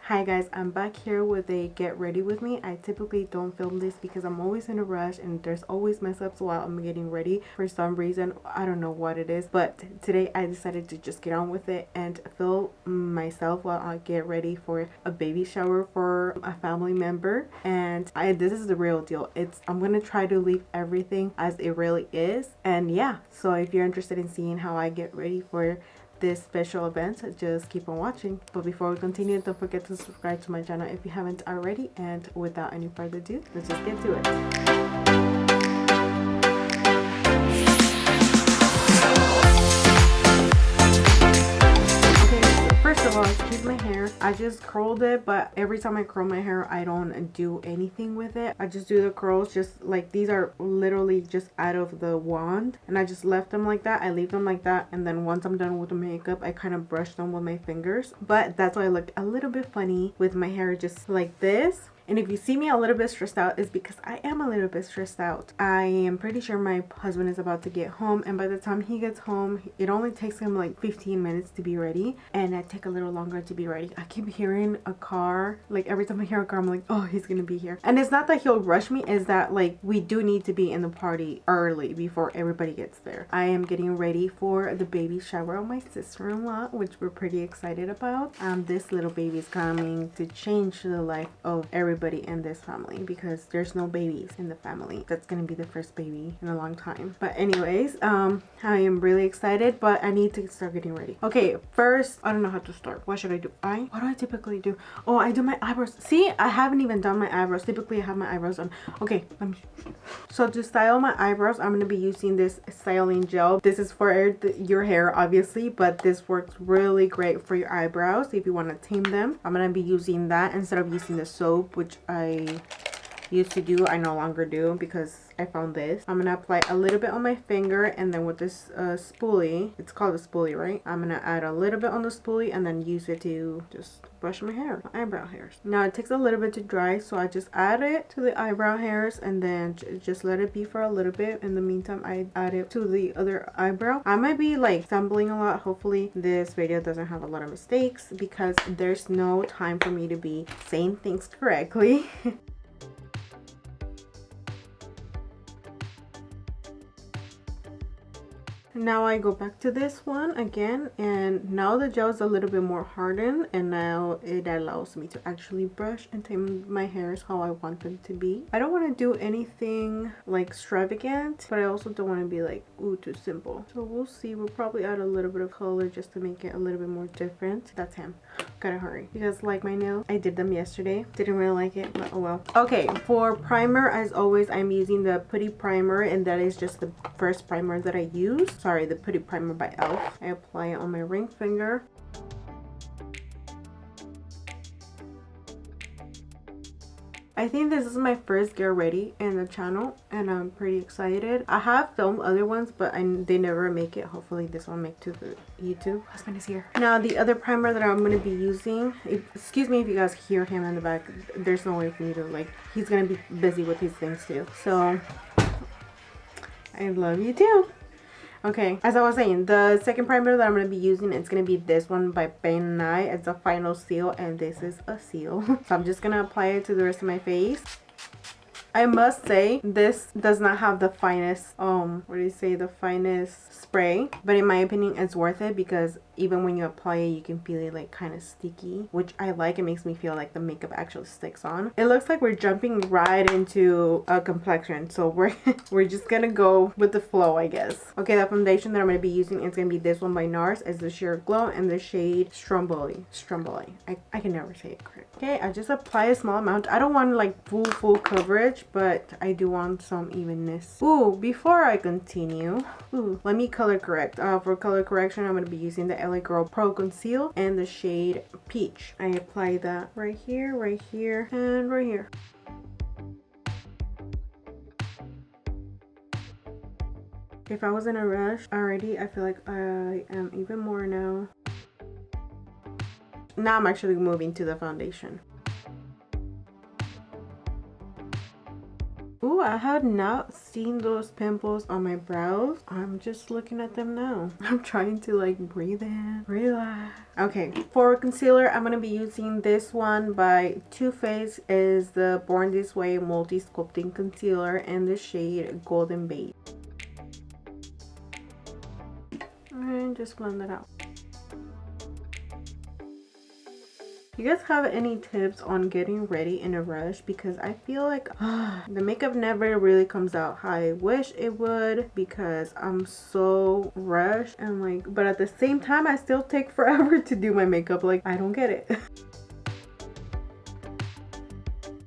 Hi guys, I'm back here with a get ready with me. I typically don't film this because I'm always in a rush and there's always mess ups while I'm getting ready for some reason. I don't know what it is, but today I decided to just get on with it and film myself while I get ready for a baby shower for a family member. And this is the real deal. I'm gonna try to leave everything as it really is. And yeah, so if you're interested in seeing how I get ready for this special event, just keep on watching. But before we continue, don't forget to subscribe to my channel if you haven't already, and without any further ado, let's just get to it. First of all, excuse my hair. I just curled it, but every time I curl my hair, I don't do anything with it. I just do the curls, just like these are literally just out of the wand, and I just left them like that. I leave them like that, and then once I'm done with the makeup, I kind of brush them with my fingers. But that's why I look a little bit funny with my hair just like this. And if you see me a little bit stressed out, it's because I am a little bit stressed out. I am pretty sure my husband is about to get home, and by the time he gets home, it only takes him like 15 minutes to be ready, and I take a little longer to be ready. I keep hearing a car. Like every time I hear a car, I'm like, oh, he's gonna be here. And it's not that he'll rush me, it's that like we do need to be in the party early before everybody gets there. I am getting ready for the baby shower of my sister-in-law, which we're pretty excited about. This little baby is coming to change the life of everybody in this family because there's no babies in the family. That's gonna be the first baby in a long time. But anyways, I am really excited, but I need to start getting ready. Okay, first, I don't know how to start. What should I do? What do I typically do? Oh, I do my eyebrows. See, I haven't even done my eyebrows. Typically I have my eyebrows on. Okay, so to style my eyebrows, I'm gonna be using this styling gel. This is for your hair obviously, but this works really great for your eyebrows if you want to tame them. I'm gonna be using that instead of using the soap, which I used to do. I no longer do because I found this. I'm gonna apply a little bit on my finger, and then with this spoolie, it's called a spoolie, right? I'm gonna add a little bit on the spoolie and then use it to just brush my hair, my eyebrow hairs. Now it takes a little bit to dry, so I just add it to the eyebrow hairs and then just let it be for a little bit. In the meantime, I add it to the other eyebrow. I might be like stumbling a lot. Hopefully this video doesn't have a lot of mistakes because there's no time for me to be saying things correctly. Now I go back to this one again, and now the gel is a little bit more hardened, and now it allows me to actually brush and tame my hairs how I want them to be. I don't want to do anything like extravagant, but I also don't want to be like ooh too simple. So we'll see. We'll probably add a little bit of color just to make it a little bit more different. That's him. Gotta hurry because like my nails, I did them yesterday, didn't really like it, but oh well. Okay, for primer, as always, I'm using the Putty primer, and that is just the first primer that I use. Sorry, the Putty primer by e.l.f. I apply it on my ring finger. I think this is my first get ready in the channel, and I'm pretty excited. I have filmed other ones, but they never make it. Hopefully this one make to the YouTube. Husband is here. Now the other primer that I'm going to be using, excuse me if you guys hear him in the back. There's no way for me to like, he's going to be busy with his things too. So I love you too. Okay, as I was saying, the second primer that I'm going to be using, it's going to be this one by Ben Nye. It's a final seal, and this is a seal. So I'm just going to apply it to the rest of my face. I must say, this does not have the finest, what do you say, the finest spray, but in my opinion, it's worth it because even when you apply it, you can feel it like kind of sticky, which I like. It makes me feel like the makeup actually sticks on. It looks like we're jumping right into a complexion, so we're just gonna go with the flow, I guess. Okay, the foundation that I'm gonna be using is gonna be this one by Nars. It's the Sheer Glow and the shade Stromboli. I can never say it correct. Okay, I just apply a small amount. I don't want like full coverage, but I do want some evenness. Ooh, before I continue, let me color correct. For color correction, I'm going to be using the LA Girl Pro Conceal and the shade Peach. I apply that right here, and right here. If I was in a rush already, I feel like I am even more now. Now I'm actually moving to the foundation. Ooh, I had not seen those pimples on my brows. I'm just looking at them now. I'm trying to like breathe in, relax. Okay, for concealer, I'm gonna be using this one by Too Faced. Is the Born This Way Multi Sculpting Concealer in the shade Golden Beige. And just blend it out. You guys have any tips on getting ready in a rush? Because I feel like the makeup never really comes out how I wish it would, because I'm so rushed and like, but at the same time I still take forever to do my makeup. Like, I don't get it.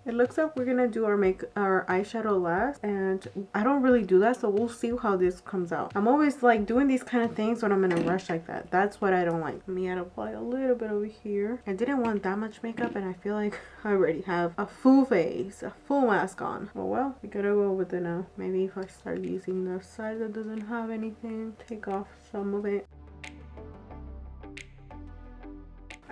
It looks like we're gonna do our eyeshadow last, and I don't really do that, so we'll see how this comes out. I'm always like doing these kind of things when I'm in a rush like that. That's what I don't like. Let me apply a little bit over here. I didn't want that much makeup, and I feel like I already have a full face, a full mask on. Oh well, we gotta go with it now. Maybe if I start using the side that doesn't have anything, take off some of it.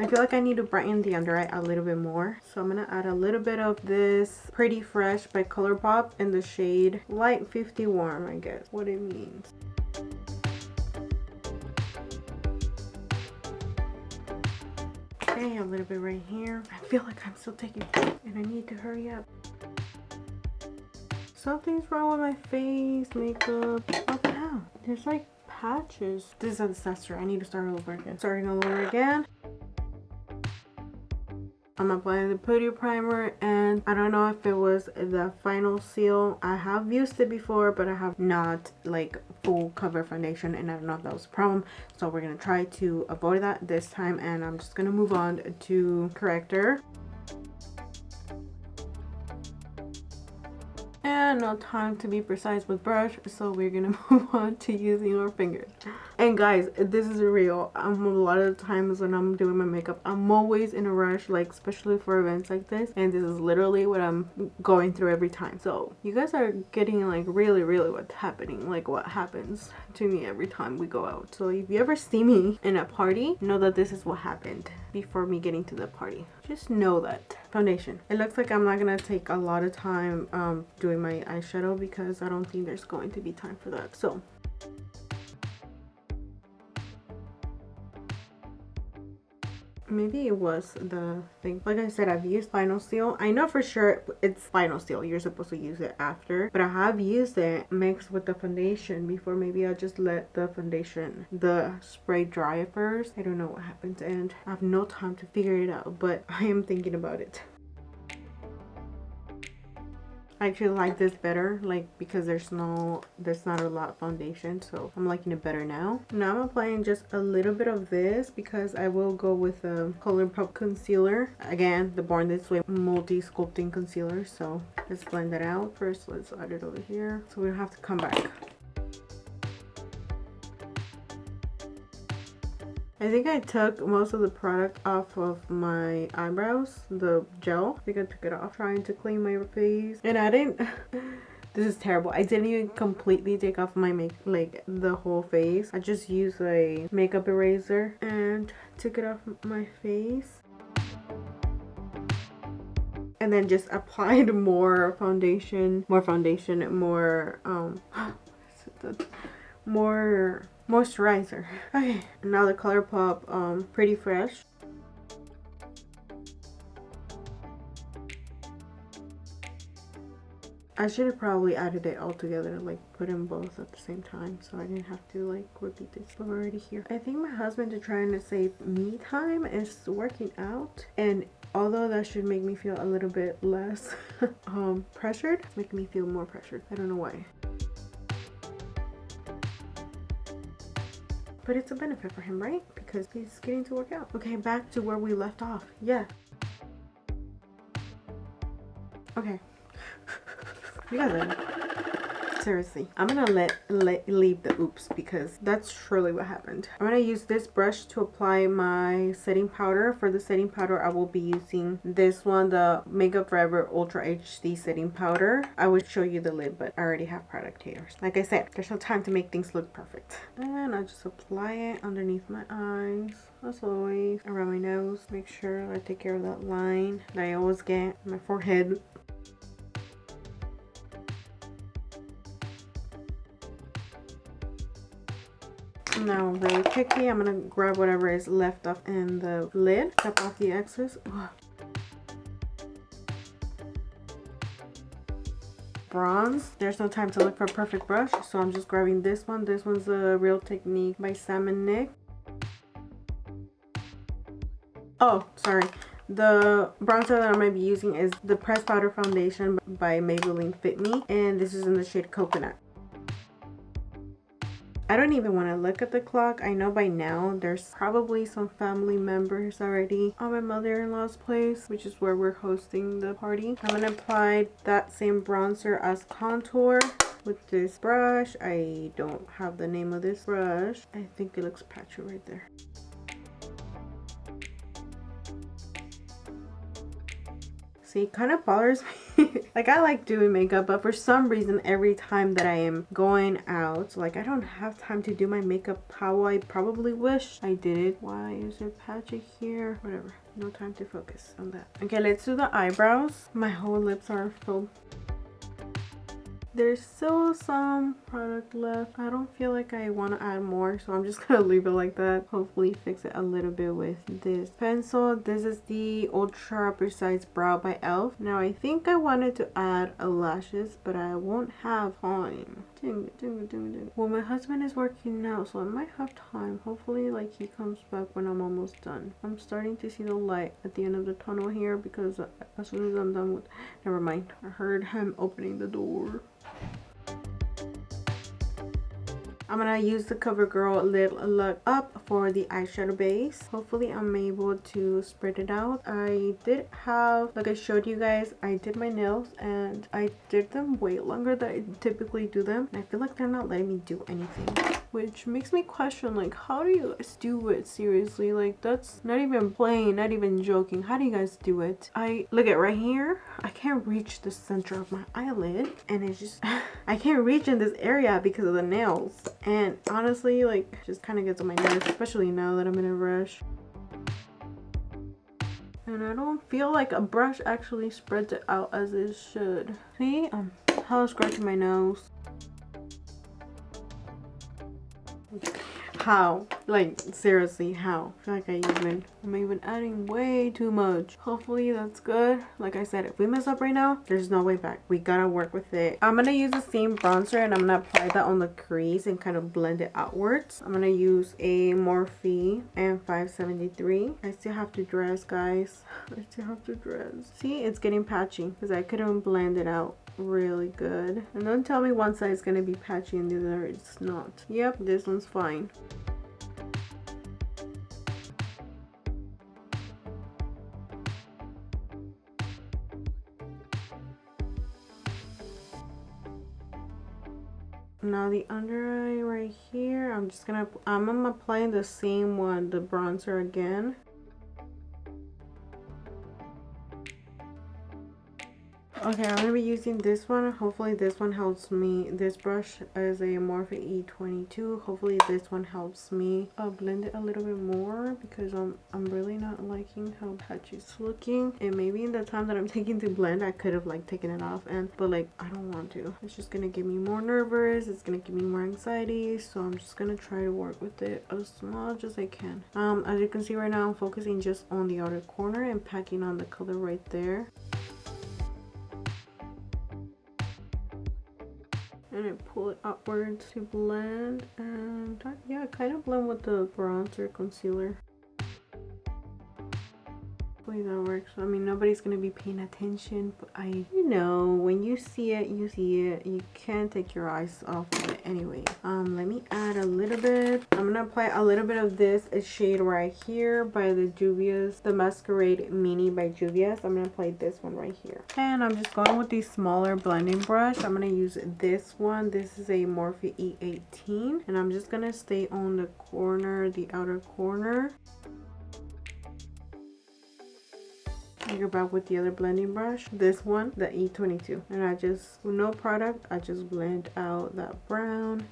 I feel like I need to brighten the under eye a little bit more. So I'm going to add a little bit of this Pretty Fresh by Colourpop in the shade Light 50 Warm, I guess what it means. Okay, a little bit right here. I feel like I'm still taking and I need to hurry up. Something's wrong with my face, makeup. What the hell? There's like patches. This is a disaster. I need to start over again. Starting all over again. I'm applying the putty primer, and I don't know if it was the final seal. I have used it before, but I have not like full cover foundation, and I don't know if that was a problem. So we're gonna try to avoid that this time, and I'm just gonna move on to corrector. And no time to be precise with brush, so we're gonna move on to using our fingers. And guys, this is real. A lot of the times when I'm doing my makeup, I'm always in a rush, like especially for events like this, and this is literally what I'm going through every time. So you guys are getting like really what's happening, like what happens to me every time we go out. So if you ever see me in a party, know that this is what happened before me getting to the party. Just know that. Foundation. It looks like I'm not gonna take a lot of time doing my eyeshadow, because I don't think there's going to be time for that. So maybe it was the thing. Like I said, I've used final seal. I know for sure it's final seal. You're supposed to use it after, but I have used it mixed with the foundation before. Maybe I'll just let the foundation, the spray dry first. I don't know what happened, and I have no time to figure it out, but I am thinking about it. I actually like this better, like, because there's not a lot of foundation, so I'm liking it better now. Now I'm applying just a little bit of this, because I will go with a Colourpop concealer. Again, the Born This Way Multi Sculpting Concealer. So let's blend that out. First, let's add it over here, so we don't have to come back. I think I took most of the product off of my eyebrows, the gel. I think I took it off trying to clean my face, and I didn't this is terrible. I didn't even completely take off my like the whole face. I just used a makeup eraser and took it off my face, and then just applied more foundation, more moisturizer. Okay, now the Colourpop Pretty Fresh. I should have probably added it all together, like put them both at the same time, so I didn't have to like repeat this. But we're already here. I think my husband is trying to save me time is working out, and although that should make me feel a little bit less pressured, it's making me feel more pressured. I don't know why. But it's a benefit for him, right? Because he's getting to work out. Okay, back to where we left off. Yeah. Okay. You guys are... Seriously, I'm gonna leave the oops, because that's truly what happened. I'm gonna use this brush to apply my setting powder. For the setting powder, I will be using this one, the Makeup Forever Ultra HD setting powder. I would show you the lid, but I already have product here. Like I said, there's no time to make things look perfect. And I just apply it underneath my eyes, as always, around my nose. Make sure I take care of that line that I always get on my forehead. Now I'm really picky. I'm gonna grab whatever is left up in the lid. Tap off the excess. Ugh. Bronze. There's no time to look for a perfect brush, so I'm just grabbing this one. This one's a Real Technique by Sam and Nick. Oh, sorry. The bronzer that I'm going to be using is the Pressed Powder Foundation by Maybelline Fit Me, and this is in the shade Coconut. I don't even want to look at the clock. I know by now there's probably some family members already on my mother-in-law's place, which is where we're hosting the party. I'm going to apply that same bronzer as contour with this brush. I don't have the name of this brush. I think it looks patchy right there. See, it kind of bothers me. Like, I like doing makeup, but for some reason every time that I am going out, like, I don't have time to do my makeup how I probably wish I did it. Why is it patchy here? Whatever, no time to focus on that. Okay, let's do the eyebrows. My whole lips are full. There's still some product left. I don't feel like I want to add more, so I'm just gonna leave it like that. Hopefully fix it a little bit with this pencil. This is the Ultra Precise Brow by e.l.f. Now I think I wanted to add lashes, but I won't have time. Well, my husband is working now, so I might have time. Hopefully, like, he comes back when I'm almost done. I'm starting to see the light at the end of the tunnel here, because as soon as I'm done with... Never mind. I heard him opening the door. I'm gonna use the CoverGirl Lip Look Up for the eyeshadow base. Hopefully I'm able to spread it out. I did have, like I showed you guys, I did my nails and I did them way longer than I typically do them. And I feel like they're not letting me do anything, which makes me question, like, how do you guys do it? Seriously, like, that's not even playing, not even joking. How do you guys do it? I look at right here, I can't reach the center of my eyelid, and it's just I can't reach in this area because of the nails. And honestly, like, just kind of gets on my nerves, especially now that I'm in a rush. And I don't feel like a brush actually spreads it out as it should. See, I'm hella scratching my nose. How? Like, seriously, how? I feel like I'm even adding way too much. Hopefully that's good. Like I said, if we mess up right now, there's no way back. We gotta work with it. I'm gonna use the same bronzer and I'm gonna apply that on the crease and kind of blend it outwards. I'm gonna use a Morphe M573. I still have to dress, guys. I still have to dress. See, it's getting patchy because I couldn't blend it out really good. And don't tell me one side's gonna be patchy and the other it's not. Yep, this one's fine. Now the under eye right here, I'm applying the same one, the bronzer again. Okay, I'm gonna be using this one. Hopefully this one helps me. This brush is a Morphe E22. Hopefully this one helps me blend it a little bit more, because I'm really not liking how patchy it's looking. And maybe in the time that I'm taking to blend, I could have like taken it off, but like I don't want to. It's just gonna get me more nervous. It's gonna give me more anxiety. So I'm just gonna try to work with it as much as I can. As you can see right now, I'm focusing just on the outer corner and packing on the color right there. And I pull it upwards to blend, and yeah, kind of blend with the bronzer concealer. Hopefully that works. I mean, nobody's gonna be paying attention, but you know, when you see it, you see it. You can't take your eyes off of it anyway. Let me add a little bit. I'm gonna apply a little bit of this shade right here by the Juvia's, the Masquerade Mini by Juvia's. I'm gonna apply this one right here. And I'm just going with the smaller blending brush. I'm gonna use this one. This is a Morphe E18. And I'm just gonna stay on the corner, the outer corner. You're back with the other blending brush, this one, the E22, and I just, with no product, I just blend out that brown.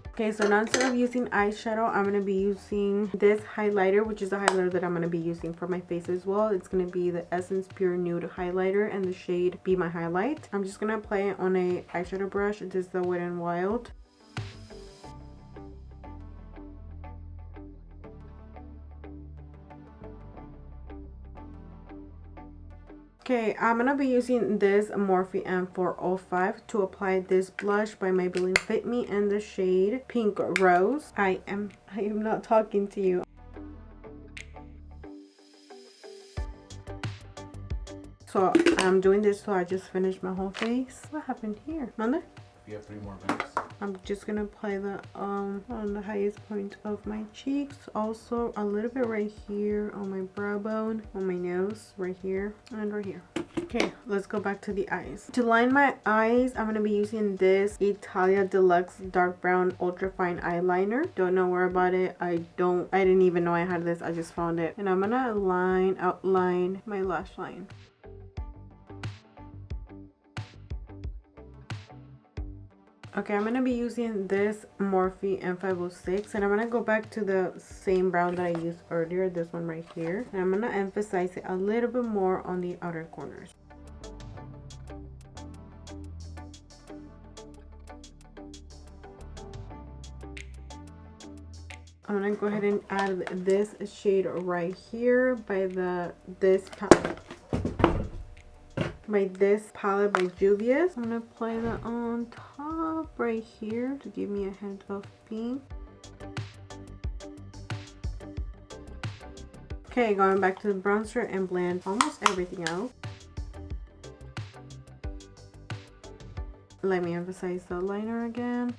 Okay, so now instead of using eyeshadow, I'm going to be using this highlighter, which is the highlighter that I'm going to be using for my face as well. It's going to be the Essence Pure Nude highlighter and the shade Be My Highlight. I'm just going to apply it on a eyeshadow brush. This is the Wet n Wild. Okay, I'm gonna be using this Morphe M405 to apply this blush by Maybelline Fit Me in the shade Pink Rose. I am not talking to you. So I'm doing this so I just finished my whole face. What happened here? Mother? You have 3 more minutes. I'm just gonna apply the on the highest point of my cheeks, also a little bit right here on my brow bone, on my nose, right here and right here. Okay, let's go back to the eyes. To line my eyes, I'm gonna be using this Italia Deluxe Dark Brown Ultra Fine Eyeliner. Don't know where about it. I didn't even know I had this. I just found it. And I'm gonna outline my lash line. Okay, I'm going to be using this Morphe M506, and I'm going to go back to the same brown that I used earlier, this one right here. And I'm going to emphasize it a little bit more on the outer corners. I'm going to go ahead and add this shade right here by this palette by Juvia's. I'm gonna apply that on top right here to give me a hint of pink. Okay, going back to the bronzer and blend almost everything out. Let me emphasize the liner again.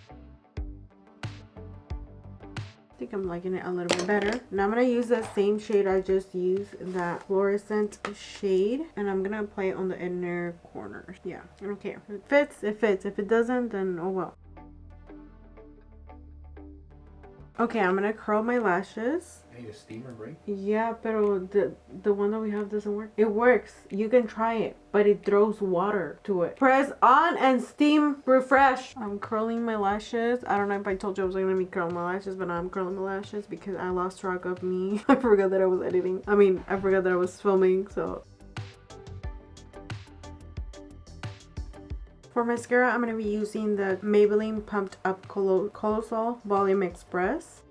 I think I'm liking it a little bit better. Now I'm gonna use that same shade I just used, that fluorescent shade, and I'm gonna apply it on the inner corners. Yeah, I don't care. If it fits, it fits. If it doesn't, then oh well. Okay, I'm gonna curl my lashes. I need a steamer, right? Yeah, but the one that we have doesn't work. It works. You can try it, but it throws water to it. Press on and steam refresh. I'm curling my lashes. I don't know if I told you I was gonna be curling my lashes, but now I'm curling my lashes because I lost track of me. I forgot that I was editing. I mean, I forgot that I was filming, so. For mascara, I'm going to be using the Maybelline Pumped Up Colossal Volume Express.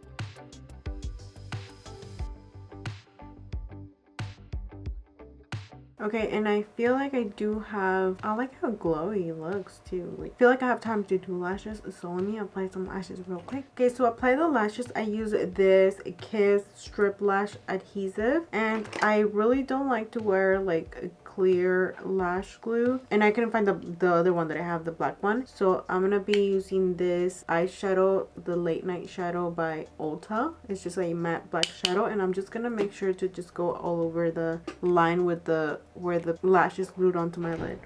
Okay, and I feel like I like how glowy it looks too. Like, I feel like I have time to do lashes, so let me apply some lashes real quick. Okay, so to apply the lashes, I use this Kiss Strip Lash Adhesive, and I really don't like to wear like a clear lash glue, and I couldn't find the other one that I have, the black one. So I'm gonna be using this eyeshadow, the Late Night Shadow by Ulta. It's just a matte black shadow, and I'm just gonna make sure to just go all over the line with where the lash is glued onto my lid.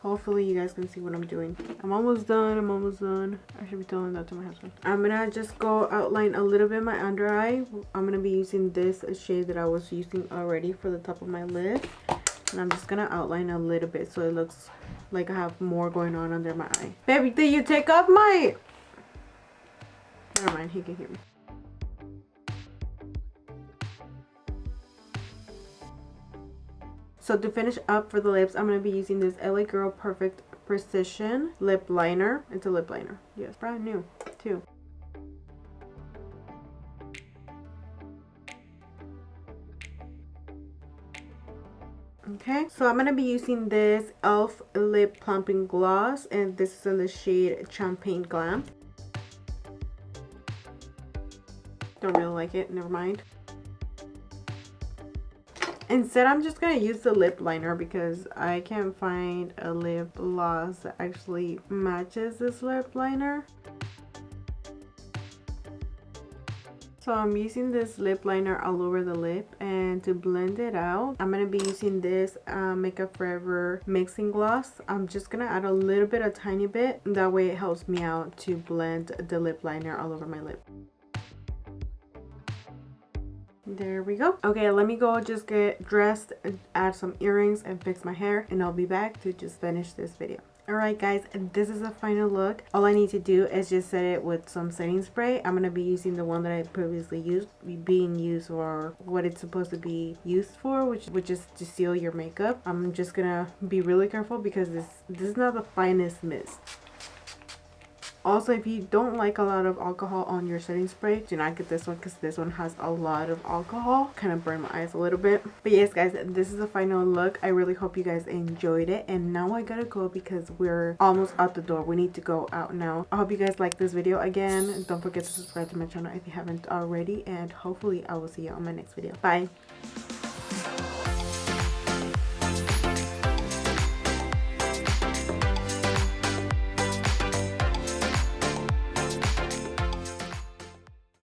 Hopefully you guys can see what I'm doing. I'm almost done. I'm almost done. I should be telling that to my husband. I'm gonna just go outline a little bit my under eye. I'm gonna be using this shade that I was using already for the top of my lid. And I'm just gonna outline a little bit so it looks like I have more going on under my eye. Baby, did you take off my... Never mind, he can hear me. So to finish up for the lips, I'm going to be using this LA Girl Perfect Precision Lip Liner. It's a lip liner. Yes, brand new too. Okay, so I'm going to be using this e.l.f. Lip Plumping Gloss, and this is in the shade Champagne Glam. Don't really like it, never mind. Instead, I'm just going to use the lip liner because I can't find a lip gloss that actually matches this lip liner. So I'm using this lip liner all over the lip, and to blend it out, I'm going to be using this Makeup Forever Mixing Gloss. I'm just going to add a little bit, a tiny bit. That way it helps me out to blend the lip liner all over my lip. There we go. Okay, let me go just get dressed, add some earrings, and fix my hair, and I'll be back to just finish this video. Alright guys, this is the final look. All I need to do is just set it with some setting spray. I'm going to be using the one that I previously used, being used for what it's supposed to be used for, which is to seal your makeup. I'm just going to be really careful because this is not the finest mist. Also, if you don't like a lot of alcohol on your setting spray, do not get this one because this one has a lot of alcohol. Kind of burned my eyes a little bit. But yes, guys, this is the final look. I really hope you guys enjoyed it. And now I gotta go because we're almost out the door. We need to go out now. I hope you guys like this video. Again, don't forget to subscribe to my channel if you haven't already. And hopefully I will see you on my next video. Bye.